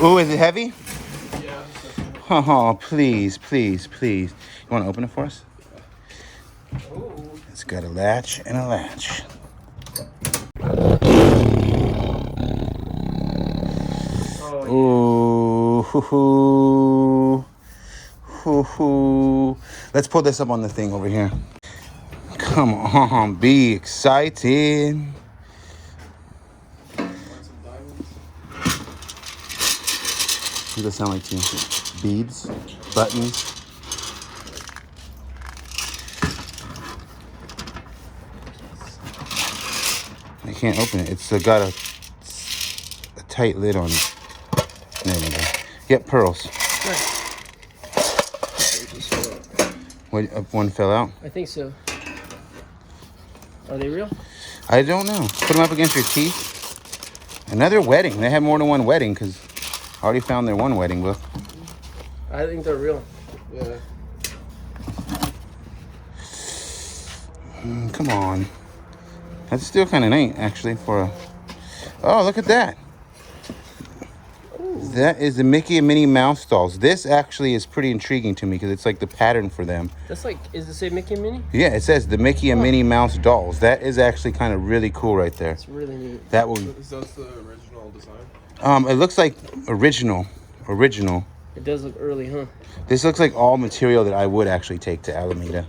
Ooh, is it heavy? Yeah. Oh, please, please, please. You want to open it for us? Oh. It's got a latch and a latch. Oh, yeah. Ooh, hoo, hoo. Hoo, hoo. Let's pull this up on the thing over here. Come on, be excited. Want some diamonds? What does that sound like to you? Beads? Buttons? I can't open it. It's got a tight lid on it. There we go. Yep, pearls. Nice. What, one fell out? I think so. Are they real? I don't know. Put them up against your teeth. Another wedding. They had more than one wedding because I already found their one wedding book. I think they're real. Yeah. Come on. That's still kind of neat, actually, for a... Oh, look at that. Ooh. That is the Mickey and Minnie Mouse dolls. This actually is pretty intriguing to me because it's like the pattern for them. That's like, is it say Mickey and Minnie? Yeah, it says the Mickey and Minnie Mouse dolls. That is actually kind of really cool right there. It's really neat. That will... Is that the original design? It looks like original. It does look early, huh? This looks like all material that I would actually take to Alameda.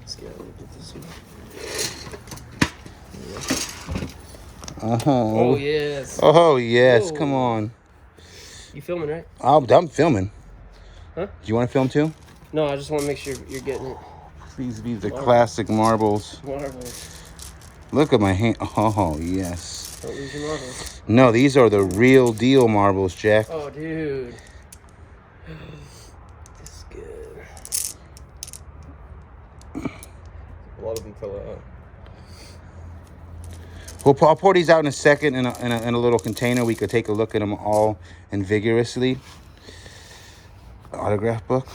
Let's get this one. Oh yes. Oh yes, Whoa. come on. You filming, right? I'm filming. Huh? Do you want to film too? No, I just want to make sure you're getting it. These be the classic marbles. Marbles. Look at my hand. Oh yes. Don't lose your marbles. No, these are the real deal marbles, Jack. Oh, dude. This is good. A lot of them fell out. I'll pour these out in a second in a little container. We could take a look at them all and vigorously. Autograph book.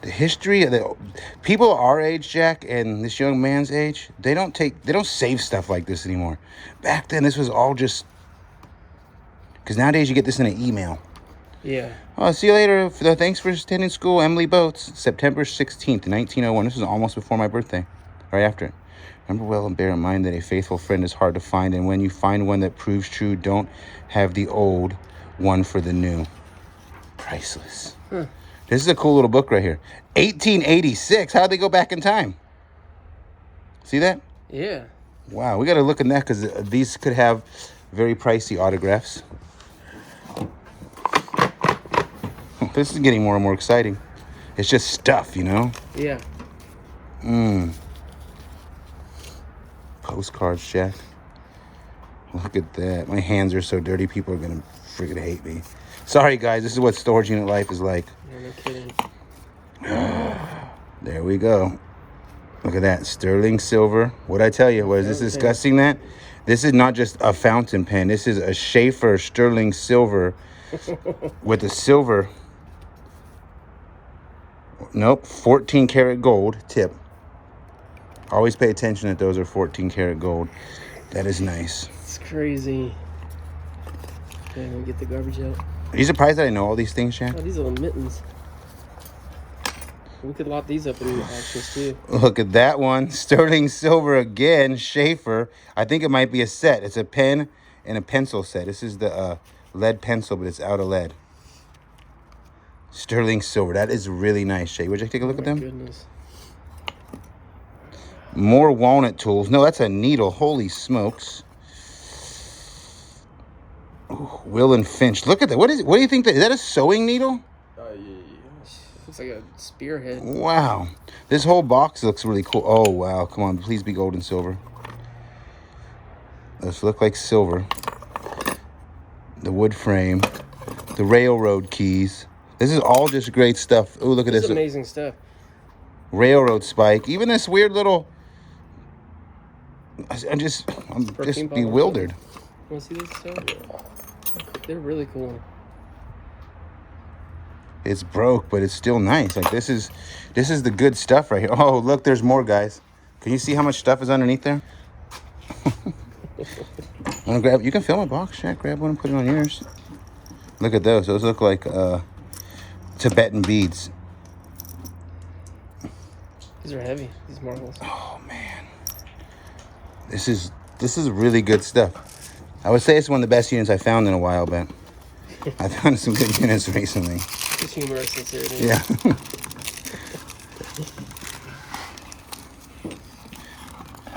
The history of the people our age, Jack, and this young man's age, they don't save stuff like this anymore. Back then, this was all just because nowadays you get this in an email. Yeah. Oh, see you later. Thanks for attending school, Emily Boats, September 16th, 1901. This was almost before my birthday, right after it. Remember well and bear in mind that a faithful friend is hard to find, and when you find one that proves true, don't have the old one for the new. Priceless. Huh. This is a cool little book right here. 1886. How'd they go back in time? See that? Yeah. Wow, we got to look in that because these could have very pricey autographs. This is getting more and more exciting. It's just stuff, you know? Yeah. Postcards, Jack. Look at that. My hands are so dirty, people are going to freaking hate me. Sorry, guys. This is what storage unit life is like. Yeah, no kidding. There we go. Look at that. Sterling silver. What'd I tell you? Was this discussing that? This is not just a fountain pen. This is a Schaefer sterling silver with a silver. Nope. 14 karat gold tip. Always pay attention that those are 14 karat gold. That is nice. It's crazy. Okay, let me get the garbage out. Are you surprised that I know all these things, Jack? Oh, these are little mittens. We could lock these up in auctions too. Look at that one. Sterling silver again. Schaefer. I think it might be a set. It's a pen and a pencil set. This is the lead pencil, but it's out of lead. Sterling silver. That is really nice, Shay. Would you take a look at them? Goodness. More walnut tools. No, that's a needle. Holy smokes. Ooh, Will and Finch. Look at that. What do you think? Is that a sewing needle? Looks like a spearhead. Wow. This whole box looks really cool. Oh, wow. Come on. Please be gold and silver. Let's look like silver. The wood frame. The railroad keys. This is all just great stuff. Oh, look at this. This is amazing stuff. Railroad spike. Even this weird little... I'm just bewildered. Want to see this stuff? They're really cool. It's broke, but it's still nice. Like this is the good stuff right here. Oh, look, there's more, guys. Can you see how much stuff is underneath there? Want to grab? You can fill my box, Jack. Grab one and put it on yours. Look at those. Those look like Tibetan beads. These are heavy. These marbles. Oh man, this is really good stuff. I would say it's one of the best units I found in a while, but I found some good units recently. Just humorous sincerity. Yeah.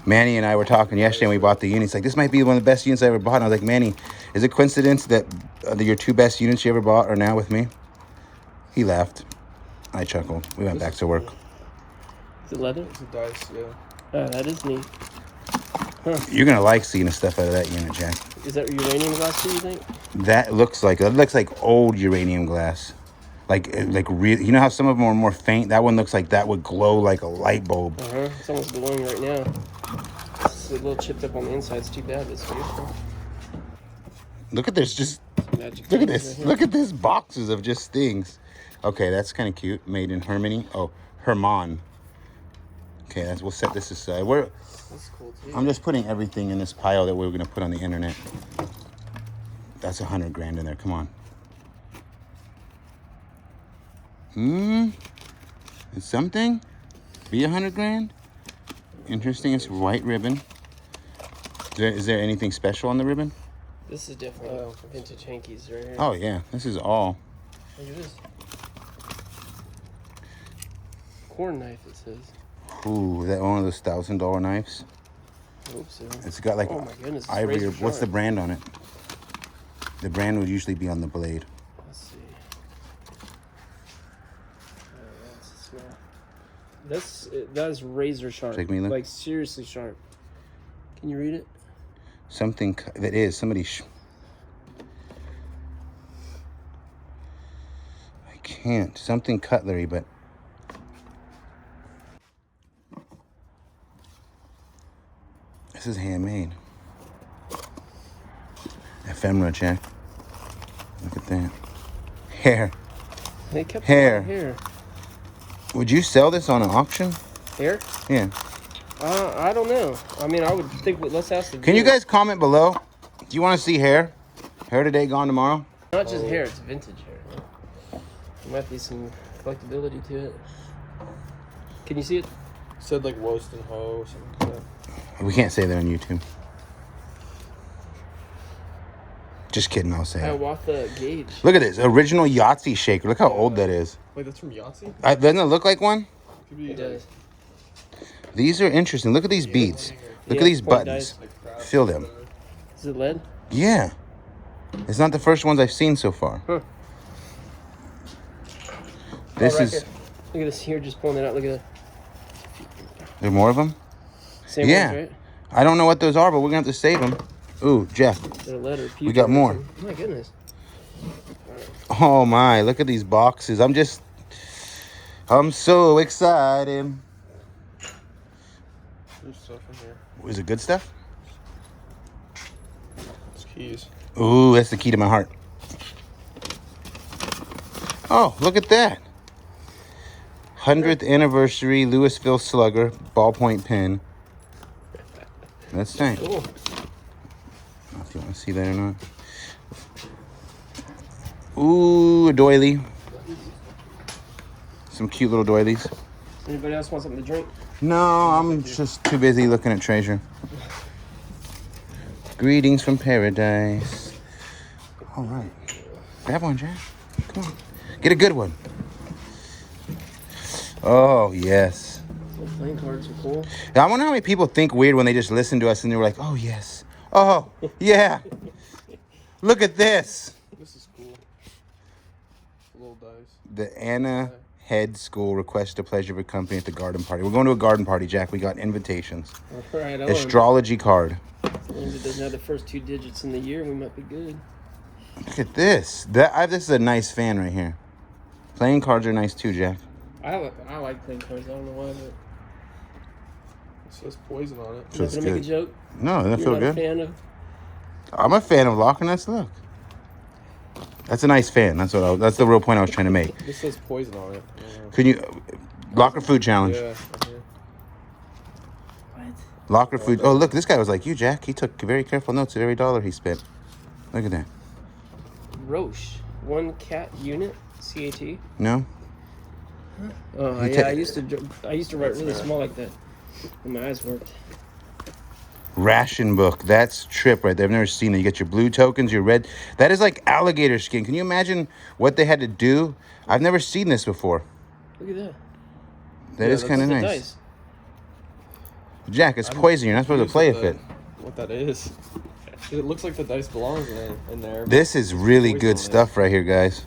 Manny and I were talking yesterday and we bought the unit. He's like, this might be one of the best units I ever bought. And I was like, Manny, is it coincidence that your two best units you ever bought are now with me? He laughed. I chuckled. We went back to work. Is it leather? It's a dice, yeah. Oh, that is neat. Huh. You're going to like seeing the stuff out of that unit, Jack. Is that uranium glass too, you think? That looks like old uranium glass. Like real. You know how some of them are more faint? That one looks like that would glow like a light bulb. It's almost glowing right now. It's a little chipped up on the inside. It's too bad, but it's beautiful. Look at this. Just Magic look at things this. right Look at this. Boxes of just things. Okay, that's kind of cute. Made in Hermione. Oh, Herman. Okay, we'll set this aside. That's cool too. I'm just putting everything in this pile that we're gonna put on the internet. That's $100 grand in there. Come on. It's something. Be $100 grand. Interesting. It's white ribbon. Is there anything special on the ribbon? This is definitely vintage hankies right here. Oh yeah, this is all. Look at this. Corn knife, it says. Ooh, is that one of those $1,000 knives? I hope so. It's got like Oh my goodness, it's ivory. razor What's the sharp. brand on it? The brand would usually be on the blade. Let's see. That's small. That is razor sharp. Take me a look. Like seriously sharp. Can you read it? Something that is somebody. I can't. Something cutlery, but. This is handmade. Ephemera, Jack. Look at that. Hair. They kept Hair. Hair. Would you sell this on an auction? Hair? Yeah. I don't know. I mean, I would think. Let's ask the. Can you viewer. guys comment below? Do you want to see hair? Hair today, gone tomorrow? Not just hair. It's vintage hair. There might be some collectability to it. Can you see it? Said like roast and hoe or something like that. We can't say that on YouTube. Just kidding, I'll say I it. want the gauge. Look at this. Original Yahtzee shaker. Look how old that is. Wait, that's from Yahtzee? Doesn't it look like one? Could be It does. These are interesting. Look at these beads. Look Yeah, at these point buttons. dice. like crafts Feel or them. whatever. Is it lead? Yeah. It's not the first ones I've seen so far. Huh. This right is... here. Look at this here, just pulling it out. Look at that. There are more of them? Same Yeah. ones, right? I don't know what those are, but we're going to have to save them. Ooh, Jeff. They're lead or We got more. Oh my goodness. Oh my, look at these boxes. I'm so excited. There's stuff in here. Is it good stuff? It's keys. Ooh, that's the key to my heart. Oh, look at that. 100th anniversary Louisville Slugger ballpoint pen. That's nice. I don't Cool. know if you want to see that or not. Ooh, a doily. Some cute little doilies. Anybody else want something to drink? No, I'm just too busy looking at treasure. Greetings from paradise. All right. Grab one, Jack. Come on. Get a good one. Oh, yes. Little playing cards are cool. I wonder how many people think weird when they just listen to us and they were like, oh, yes. Oh, yeah. Look at this. This is cool. Little dice. The Anna Head School request a pleasure for company at the garden party. We're going to a garden party, Jack. We got invitations. All right, Astrology card. as long as it doesn't have the first two digits in the year, we might be good. Look at this. This is a nice fan right here. Playing cards are nice too, Jack. I like playing cards. I don't know why, but It says poison on it. So it's I'm gonna make a good. joke. No, it doesn't You're feel not a good. fan of? I'm a fan of Loch Ness. Look. That's a nice fan. That's the real point I was trying to make. This says poison on it. Can you... Locker food challenge. Yeah. Right here. What? Locker food. Oh, look, this guy was like you, Jack. He took very careful notes of every dollar he spent. Look at that. Roche. 1 cat unit. CAT. No? Oh He yeah, ta- I used to write really small like that when my eyes worked. Ration book. That's trip right there. I've never seen it. You get your blue tokens, your red. That is like alligator skin. Can you imagine what they had to do? I've never seen this before. Look at that. That is kind of The nice. dice. Jack, it's poison. You're not supposed to play with it. What that is. It looks like the dice belongs in there. This is really Poison good on it. stuff right here, guys.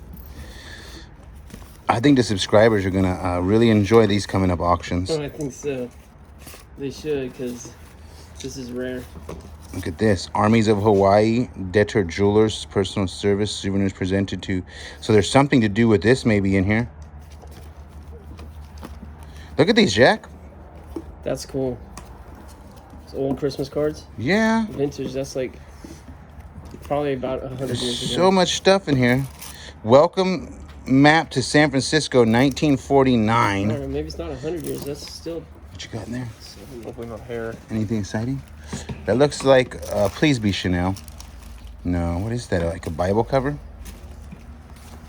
I think the subscribers are going to really enjoy these coming up auctions. Oh, I think so. They should, because this is rare. Look at this. Armies of Hawaii, Debtor Jewelers, personal service, souvenirs presented to. So there's something to do with this maybe in here. Look at these, Jack. That's cool. It's old Christmas cards. Yeah. Vintage. That's like probably about 100 years ago. So much stuff in here. Welcome map to San Francisco, 1949. I don't know, maybe it's not 100 years. That's still. What you got in there? Hopefully not hair. Anything exciting? That looks like, please be Chanel. No, what is that? Like a Bible cover?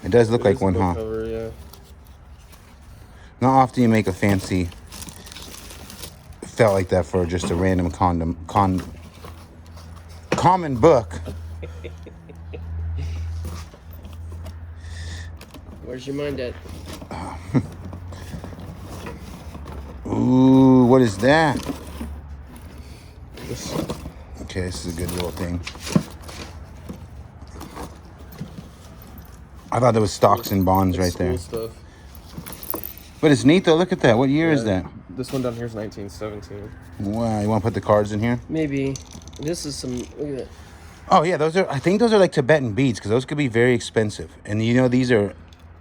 It does look like one, huh? Cover, yeah. Not often you make a fancy felt like that for just a random common book. Where's your mind at? Ooh, what is that? This, Okay, this is a good little thing. I thought there was stocks and bonds right there. Stuff. But it's neat though. Look at that. What year is that? This one down here is 1917. Wow, you want to put the cards in here? Maybe. This is some. Look at that. Oh yeah, those are. I think those are like Tibetan beads because those could be very expensive. And you know these are,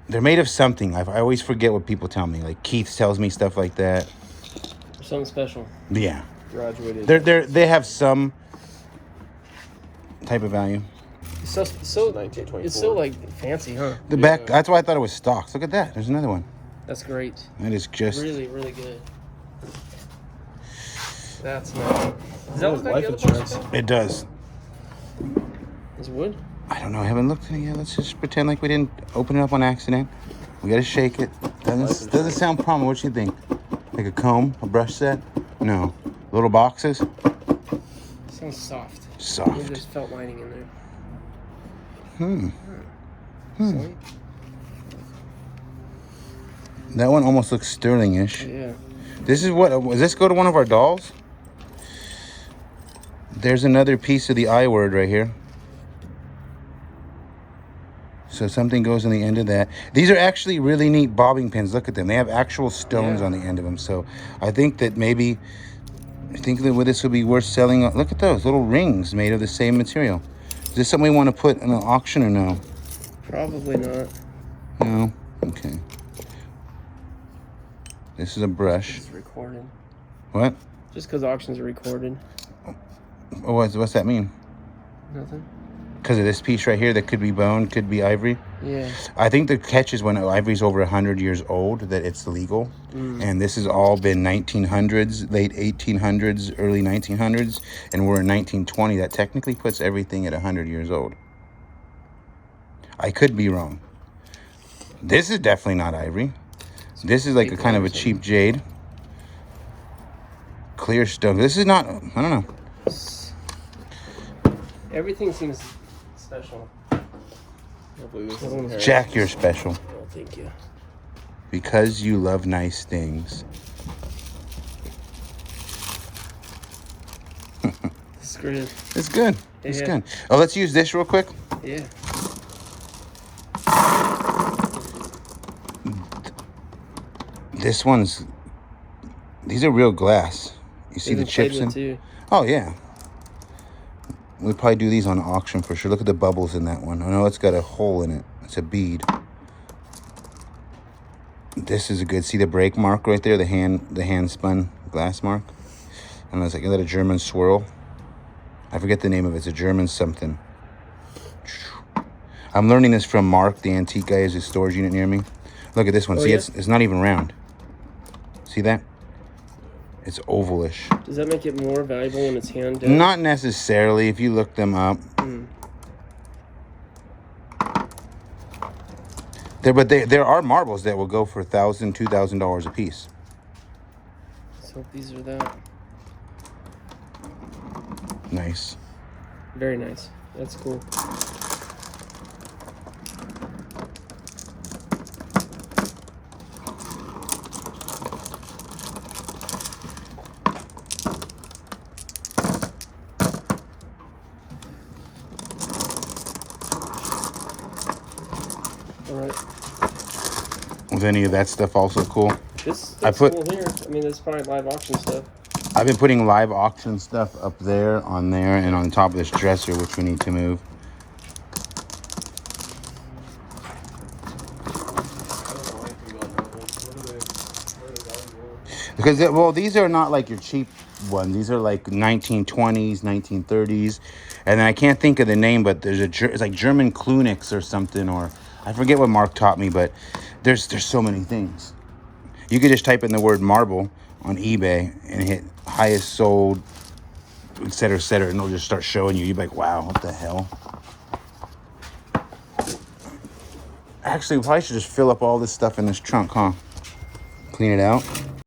they're made of something. I always forget what people tell me. Like Keith tells me stuff like that. Something special. Yeah, Graduated. they have some type of value. So 1924. it's so like fancy, huh? The back. That's why I thought it was stocks. Look at that. There's another one. That's great. That is just. Really, really good. That's nice. Does that look like Life the other insurance. box? It does. Is it wood? I don't know. I haven't looked at it yet. Let's just pretend like we didn't open it up on accident. We gotta shake it. Doesn't sound prominent. What you think? Like a comb, a brush set? No. Little boxes. Sounds soft. Maybe Soft. there's felt lining in there. Hmm. That one almost looks sterling-ish. Yeah. This is what. Does this go to one of our dolls? There's another piece of the I word right here. So something goes on the end of that. These are actually really neat bobbing pins. Look at them. They have actual stones on the end of them. So I think that maybe, this would be worth selling. Look at those little rings made of the same material. Is this something we want to put in an auction or no? Probably not. No? Okay. This is a brush. It's recorded. What? Just because auctions are recorded. Oh, what's that mean? Nothing. Because of this piece right here that could be bone, could be ivory. Yeah. I think the catch is when ivory's over 100 years old that it's legal. And this has all been 1900s, late 1800s, early 1900s, and we're in 1920. That technically puts everything at 100 years old. I could be wrong. This is definitely not ivory. This is like a kind of a cheap jade. Clear stone. This is not, I don't know. Everything seems special. Hopefully this isn't hair. Jack, you're special. Oh, thank you. Because you love nice things. It's good. It's good. It's Yeah. good. Oh, let's use this real quick. Yeah. These are real glass. You see the They've been chips played in? with too. Oh, yeah. We'll probably do these on auction for sure. Look at the bubbles in that one. I know it's got a hole in it. It's a bead. This is a good, see the break mark right there? The hand spun glass mark. And it's like, is that a German swirl? I forget the name of it. It's a German something. I'm learning this from Mark, the antique guy, is his storage unit near me. Look at this one. Oh, See, yeah? it's not even round. See that? It's ovalish. Does that make it more valuable when it's hand done? Not necessarily if you look them up. There are marbles that will go for $1,000, $2,000 a piece. Let's hope these are that. Nice. Very nice. That's cool. All right. Was any of that stuff also cool? That's cool here. I mean, that's probably live auction stuff. I've been putting live auction stuff up there, on there, and on top of this dresser, which we need to move. Because, well, these are not like your cheap ones. These are like 1920s, 1930s. And then I can't think of the name, but it's like German Klunix or something, or I forget what Mark taught me, but there's so many things. You could just type in the word marble on eBay and hit highest sold, et cetera, and it'll just start showing you. You'd be like, wow, what the hell? Actually, we probably should just fill up all this stuff in this trunk, huh? Clean it out.